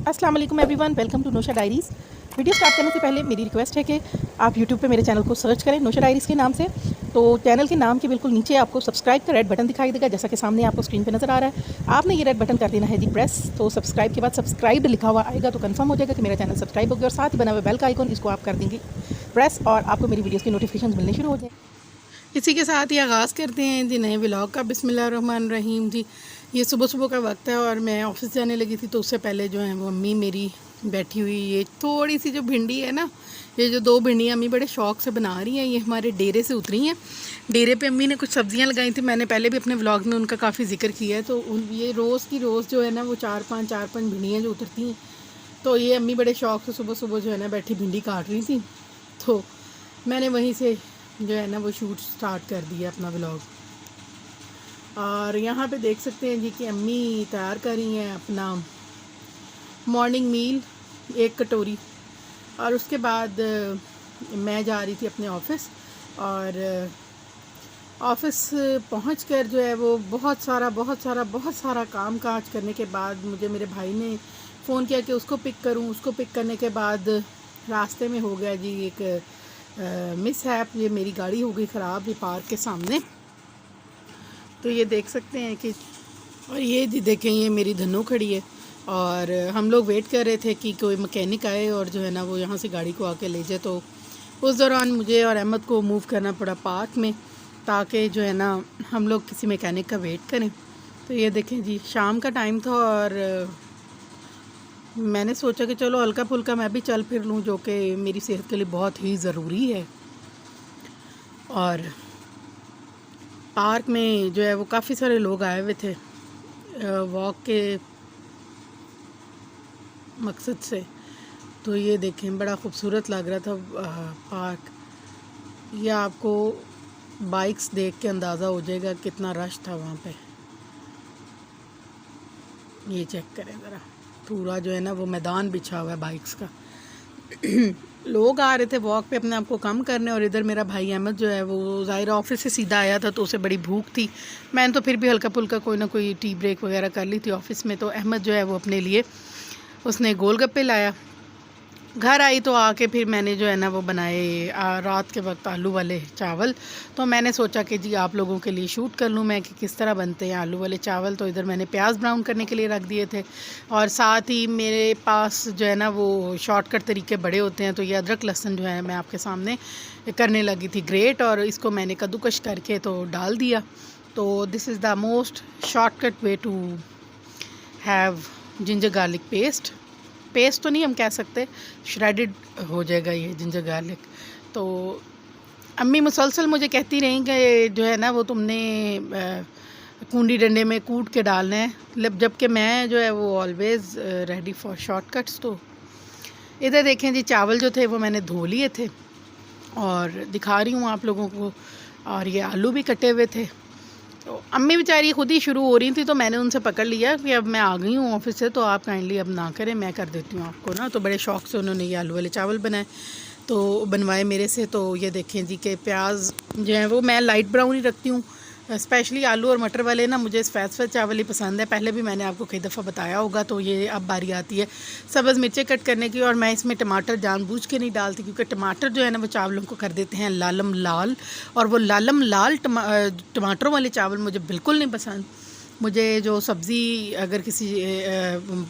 अस्सलाम वालेकुम everyone, welcome to Nausha diaries. Video start करने से पहले मेरी रिक्वेस्ट है कि आप यूट्यूब पे मेरे चैनल को सर्च करें नौशा डायरीज़ के नाम से। तो चैनल के नाम के बिल्कुल नीचे आपको सब्सक्राइब का रेड बटन दिखाई देगा, जैसा कि सामने आपको स्क्रीन पे नज़र आ रहा है। आपने ये रेड बटन कर देना है जी प्रेस। तो सब्सक्राइब के बाद सब्सक्राइब लिखा हुआ आएगा तो कंफर्म हो जाएगा कि मेरा चैनल सब्सक्राइब हो गया, और साथ ही बना हुआ बेल का आइकन, इसको आप कर देंगे प्रेस, और आपको मेरी वीडियोज़ की नोटिफिकेशन मिलने शुरू हो जाए। इसी के साथ ही आगाज़ करते हैं जी नए व्लॉग का। बिस्मिल्लाहिर्रहमानिर्रहीम जी। ये सुबह सुबह का वक्त है और मैं ऑफिस जाने लगी थी, तो उससे पहले जो है वो अम्मी मेरी बैठी हुई, ये थोड़ी सी जो भिंडी है ना, ये जो 2 भिंडियाँ अम्मी बड़े शौक़ से बना रही हैं, ये हमारे डेरे से उतरी हैं। डेरे पे अम्मी ने कुछ सब्ज़ियाँ लगाई थी, मैंने पहले भी अपने व्लॉग में उनका काफ़ी जिक्र किया है। तो ये रोज़ की रोज़ जो है ना वो 4-5 भिंडियाँ जो उतरती हैं, तो ये अम्मी बड़े शौक़ से सुबह सुबह जो है ना बैठी भिंडी काट रही थी। तो मैंने वहीं से जो है ना वो शूट स्टार्ट कर दिया अपना व्लॉग। और यहाँ पे देख सकते हैं जी कि अम्मी तैयार कर रही हैं अपना मॉर्निंग मील, 1 कटोरी। और उसके बाद मैं जा रही थी अपने ऑफ़िस, और ऑफ़िस पहुँच कर जो है वो बहुत सारा काम काज करने के बाद मुझे मेरे भाई ने फ़ोन किया कि उसको पिक करूं। उसको पिक करने के बाद रास्ते में हो गया जी एक मिस हैप, ये मेरी गाड़ी हो गई ख़राब ये पार्क के सामने। तो ये देख सकते हैं कि, और ये जी देखें ये मेरी धन्नो खड़ी है, और हम लोग वेट कर रहे थे कि कोई मैकेनिक आए और जो है ना वो यहाँ से गाड़ी को आके ले जाए। तो उस दौरान मुझे और अहमद को मूव करना पड़ा पार्क में, ताकि जो है ना हम लोग किसी मैकेनिक का वेट करें। तो ये देखें जी शाम का टाइम था, और मैंने सोचा कि चलो हल्का फुल्का मैं भी चल फिर लूँ, जो कि मेरी सेहत के लिए बहुत ही ज़रूरी है। और पार्क में जो है वो काफ़ी सारे लोग आए हुए थे वॉक के मकसद से। तो ये देखें बड़ा ख़ूबसूरत लग रहा था पार्क। ये आपको बाइक्स देख के अंदाज़ा हो जाएगा कितना रश था वहाँ पे। ये चेक करें ज़रा, पूरा जो है ना वो मैदान बिछा हुआ है बाइक्स का। लोग आ रहे थे वॉक पे अपने आप को कम करने, और इधर मेरा भाई अहमद जो है वो ज़ाहिर ऑफिस से सीधा आया था, तो उसे बड़ी भूख थी। मैंने तो फिर भी हल्का फुल्का कोई ना कोई टी ब्रेक वगैरह कर ली थी ऑफिस में। तो अहमद जो है वो अपने लिए उसने गोलगप्पे लाया। घर आई तो आके फिर मैंने जो है ना वो बनाए रात के वक्त आलू वाले चावल। तो मैंने सोचा कि जी आप लोगों के लिए शूट कर लूँ मैं कि किस तरह बनते हैं आलू वाले चावल। तो इधर मैंने प्याज ब्राउन करने के लिए रख दिए थे, और साथ ही मेरे पास जो है ना वो शॉर्टकट तरीके बड़े होते हैं। तो ये अदरक लहसुन जो है मैं आपके सामने करने लगी थी ग्रेट, और इसको मैंने कद्दूकश करके तो डाल दिया। तो this is the most shortcut way to have ginger garlic paste तो नहीं हम कह सकते, श्रेडेड हो जाएगा ये जिंजर गार्लिक। तो अम्मी मुसलसल मुझे कहती रही कि जो है ना वो तुमने कूंडी डंडे में कूट के डालना है, जबकि मैं जो है वो ऑलवेज़ रेडी फॉर शॉर्टकट्स। तो इधर देखें जी चावल जो थे वो मैंने धो लिए थे और दिखा रही हूँ आप लोगों को, और ये आलू भी कटे हुए थे। तो अम्मी बेचारी खुद ही शुरू हो रही थी, तो मैंने उनसे पकड़ लिया कि अब मैं आ गई हूँ ऑफिस से, तो आप काइंडली अब ना करें, मैं कर देती हूँ आपको ना। तो बड़े शौक़ से उन्होंने ये आलू वाले चावल बनवाए मेरे से। तो ये देखें जी कि प्याज जो है वो मैं लाइट ब्राउन ही रखती हूँ, स्पेशली आलू और मटर वाले ना मुझे सफ़ेद चावल ही पसंद है। पहले भी मैंने आपको कई दफ़ा बताया होगा। तो ये अब बारी आती है सब्ज़ मिर्चें कट करने की, और मैं इसमें टमाटर जानबूझ के नहीं डालती, क्योंकि टमाटर जो है ना वो चावलों को कर देते हैं लालम लाल, और वो लालम लाल टमाटरों वाले चावल मुझे बिल्कुल नहीं पसंद। मुझे जो सब्ज़ी अगर किसी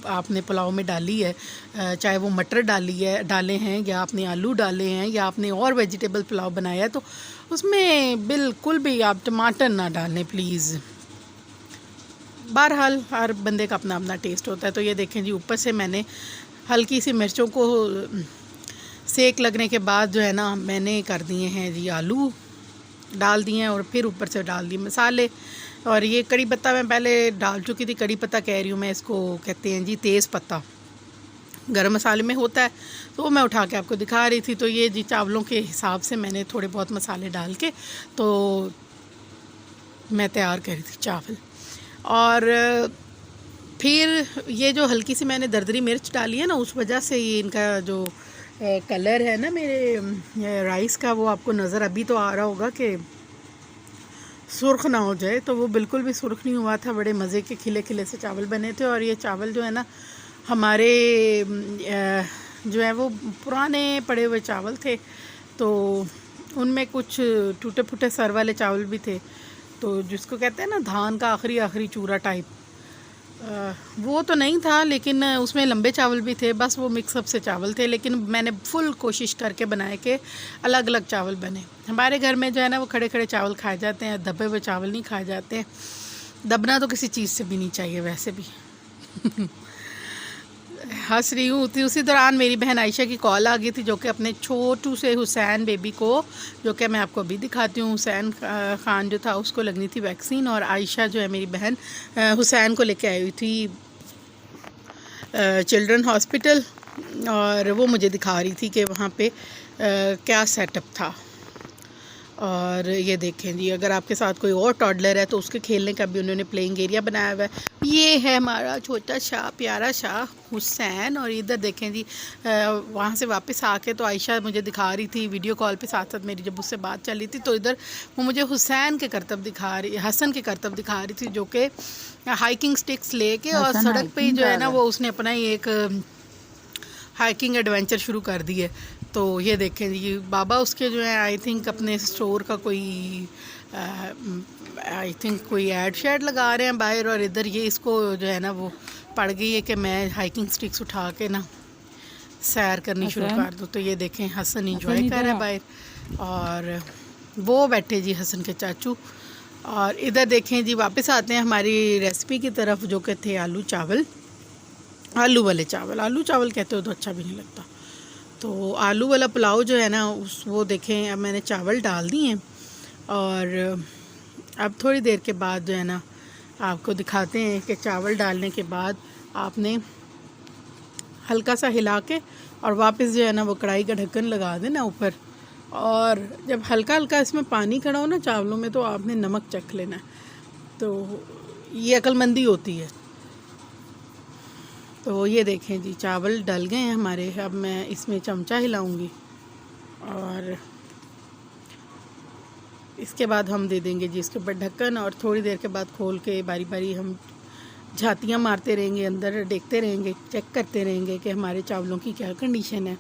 आपने पुलाव में डाली है, चाहे वो मटर डाले हैं, या आपने आलू डाले हैं, या आपने और वेजिटेबल पुलाव बनाया है, तो उसमें बिल्कुल भी आप टमाटर ना डालें प्लीज़। बहरहाल हर बंदे का अपना अपना टेस्ट होता है। तो ये देखें जी ऊपर से मैंने हल्की सी मिर्चों को सेक लगने के बाद जो है ना मैंने कर दिए हैं जी आलू डाल दिए हैं, और फिर ऊपर से डाल दिए मसाले। और ये कड़ी पत्ता मैं पहले डाल चुकी थी, कड़ी पत्ता कह रही हूँ मैं, इसको कहते हैं जी तेज़ पत्ता, गरम मसाले में होता है। तो मैं उठा के आपको दिखा रही थी। तो ये जी चावलों के हिसाब से मैंने थोड़े बहुत मसाले डाल के तो मैं तैयार कर रही थी चावल। और फिर ये जो हल्की सी मैंने दरदरी मिर्च डाली है ना, उस वजह से ये इनका जो कलर है ना मेरे राइस का, वो आपको नज़र अभी तो आ रहा होगा कि सुर्ख ना हो जाए। तो वो बिल्कुल भी सुर्ख नहीं हुआ था, बड़े मज़े के खिले खिले से चावल बने थे। और ये चावल जो है ना हमारे जो है वो पुराने पड़े हुए चावल थे, तो उनमें कुछ टूटे फूटे सर वाले चावल भी थे, तो जिसको कहते हैं ना धान का आखिरी आखिरी चूरा टाइप, वो तो नहीं था, लेकिन उसमें लंबे चावल भी थे। बस वो मिक्सअप से चावल थे, लेकिन मैंने फुल कोशिश करके बनाए कि अलग अलग चावल बने। हमारे घर में जो है ना वो खड़े खड़े चावल खाए जाते हैं, दबे हुए चावल नहीं खाए जाते हैं। दबना तो किसी चीज़ से भी नहीं चाहिए वैसे भी। हंस रही हूँ उसी दौरान मेरी बहन आयशा की कॉल आ गई थी, जो कि अपने छोटू से हुसैन बेबी को, जो कि मैं आपको अभी दिखाती हूँ, हुसैन खान जो था उसको लगनी थी वैक्सीन, और आयशा जो है मेरी बहन हुसैन को लेके आई हुई थी चिल्ड्रन हॉस्पिटल, और वो मुझे दिखा रही थी कि वहाँ पे क्या सेटअप था। और ये देखें जी, अगर आपके साथ कोई और टॉडलर है तो उसके खेलने का भी उन्होंने प्लेइंग एरिया बनाया हुआ है। ये है हमारा छोटा शाह, प्यारा शाह हुसैन। और इधर देखें जी, वहाँ से वापस आके तो आयशा मुझे दिखा रही थी वीडियो कॉल पे, साथ साथ मेरी जब उससे बात चल रही थी, तो इधर वो मुझे हुसैन के करतब दिखा रही, हसन के करतब दिखा रही थी, जो कि हाइकिंग स्टिक्स लेके और सड़क पर ही जो है ना वो उसने अपना ही एक हाइकिंग एडवेंचर शुरू कर दी है। तो ये देखें जी, बाबा उसके जो है आई थिंक अपने स्टोर का कोई आई थिंक कोई ऐड शेड लगा रहे हैं बाहर, और इधर ये इसको जो है ना वो पड़ गई है कि मैं हाइकिंग स्टिक्स उठा के ना सैर करनी शुरू कर दूँ। तो ये देखें हसन इंजॉय कर रहा है बाहर, और वो बैठे जी हसन के चाचू। और इधर देखें जी, वापस आते हैं हमारी रेसिपी की तरफ, जो कि थे आलू चावल, आलू वाले चावल। आलू चावल कहते हो तो अच्छा भी नहीं लगता, तो आलू वाला पुलाव जो है ना वो देखें, अब मैंने चावल डाल दिए हैं, और अब थोड़ी देर के बाद जो है ना आपको दिखाते हैं कि चावल डालने के बाद आपने हल्का सा हिला के और वापस जो है ना वो कढ़ाई का ढक्कन लगा देना ऊपर, और जब हल्का हल्का इसमें पानी खड़ा हो ना चावलों में, तो आपने नमक चख लेना है। तो ये अक्लमंदी होती है। तो ये देखें जी, चावल डल गए हैं हमारे। अब मैं इसमें चमचा हिलाऊंगी, और इसके बाद हम दे देंगे जी इसके ऊपर ढक्कन, और थोड़ी देर के बाद खोल के बारी बारी हम झातियाँ मारते रहेंगे, अंदर देखते रहेंगे, चेक करते रहेंगे कि हमारे चावलों की क्या कंडीशन है।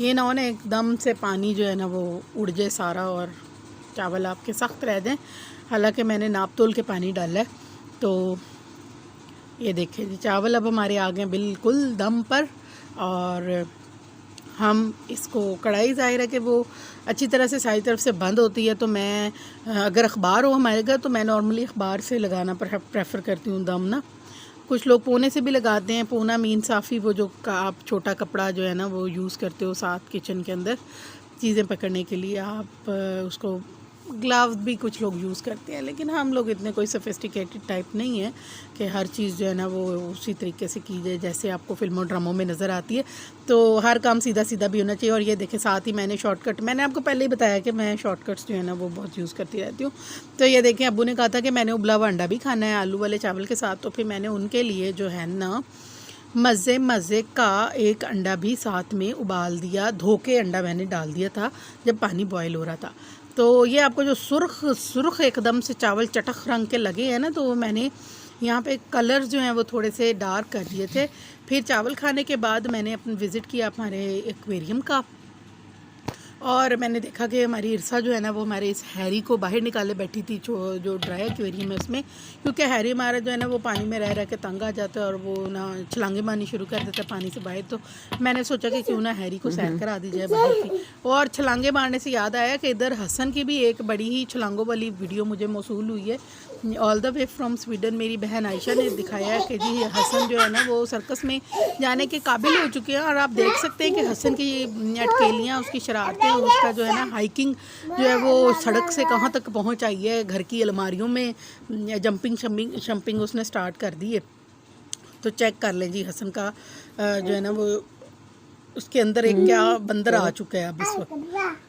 ये ना हो ना एकदम से पानी जो है ना वो उड़ जाए सारा और चावल आपके सख्त रह जाएं। हालांकि मैंने नाप तोल के पानी डाला है। तो ये देखिए जी, चावल अब हमारे आ गए बिल्कुल दम पर, और हम इसको कढ़ाई ज़ाहिर है कि वो अच्छी तरह से सारी तरफ से बंद होती है, तो मैं अगर अखबार हो हमारे घर तो मैं नॉर्मली अखबार से लगाना प्रेफर करती हूँ दम ना। कुछ लोग पोने से भी लगाते हैं। पोना मीन साफ़ी, वो जो आप छोटा कपड़ा जो है ना वो यूज़ करते हो साथ किचन के अंदर चीज़ें पकड़ने के लिए, आप उसको ग्लव्स भी कुछ लोग यूज़ करते हैं, लेकिन हम लोग इतने कोई सोफिस्टिकेटेड टाइप नहीं है कि हर चीज़ जो है ना वो उसी तरीके से की जाए जैसे आपको फिल्मों ड्रामों में नज़र आती है। तो हर काम सीधा सीधा भी होना चाहिए। और ये देखें, साथ ही मैंने शॉर्टकट, मैंने आपको पहले ही बताया कि मैं शॉर्टकट्स जो है ना वो बहुत यूज़ करती रहती हूँ। तो ये देखें, अब्बू ने कहा था कि मैंने उबला हुआ अंडा भी खाना है आलू वाले चावल के साथ, तो फिर मैंने उनके लिए जो है ना मज़े का एक अंडा भी साथ में उबाल दिया। धो के अंडा मैंने डाल दिया था जब पानी बॉयल हो रहा था। तो ये आपको जो सुर्ख एकदम से चावल चटक रंग के लगे हैं ना, तो मैंने यहाँ पे कलर जो हैं वो थोड़े से डार्क कर दिए थे। फिर चावल खाने के बाद मैंने अपना विज़िट किया हमारे एक्वेरियम का, और मैंने देखा कि हमारी इरसा जो है ना वो हमारे इस हैरी को बाहर निकाले बैठी थी, जो ड्राई एक्वेरियम है उसमें, क्योंकि हैरी हमारा जो है ना वो पानी में रह रह के तंग आ जाता है और वो ना छलांगे मारनी शुरू कर देता है पानी से बाहर। तो मैंने सोचा कि क्यों ना हैरी को सैर करा दी जाए बाहर की। और छलांगे मारने से याद आया कि इधर हसन की भी एक बड़ी ही छलांगों वाली वीडियो मुझे मौसूल हुई है, all the way from Sweden. मेरी बहन आयशा ने दिखाया है कि जी हसन जो है ना वो सर्कस में जाने के काबिल हो चुके हैं, और आप देख सकते हैं कि हसन की अटकेलियाँ, उसकी शरारतें, उसका जो है ना हाइकिंग जो है वो सड़क से कहाँ तक पहुँच आई है। घर की अलमारियों में जंपिंग उसने स्टार्ट कर दी है। तो चेक कर लें जी हसन का जो है ना वो उसके अंदर एक क्या बंदर आ चुका है अब इस वक्त।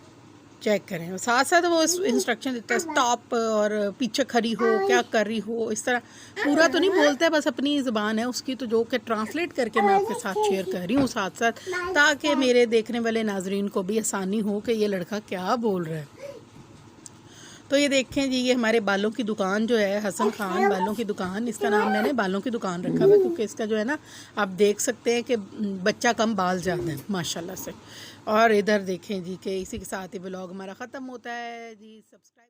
चेक करें, साथ साथ वो इंस्ट्रक्शन देता है स्टॉप और पीछे खड़ी हो, क्या कर रही हो, इस तरह। पूरा तो नहीं बोलता है, बस अपनी ज़बान है उसकी, तो जो कि ट्रांसलेट करके मैं आपके साथ शेयर कर रही हूँ साथ साथ, ताकि मेरे देखने वाले नाजरीन को भी आसानी हो कि ये लड़का क्या बोल रहा है। तो ये देखें जी, ये हमारे बालों की दुकान जो है, हसन खान बालों की दुकान, इसका नाम मैंने बालों की दुकान रखा हुआ है क्योंकि इसका जो है ना, आप देख सकते हैं कि बच्चा कम बाल ज़्यादा है माशाल्लाह से। और इधर देखें जी कि इसी के साथ ही ब्लॉग हमारा ख़त्म होता है जी। सब्सक्राइब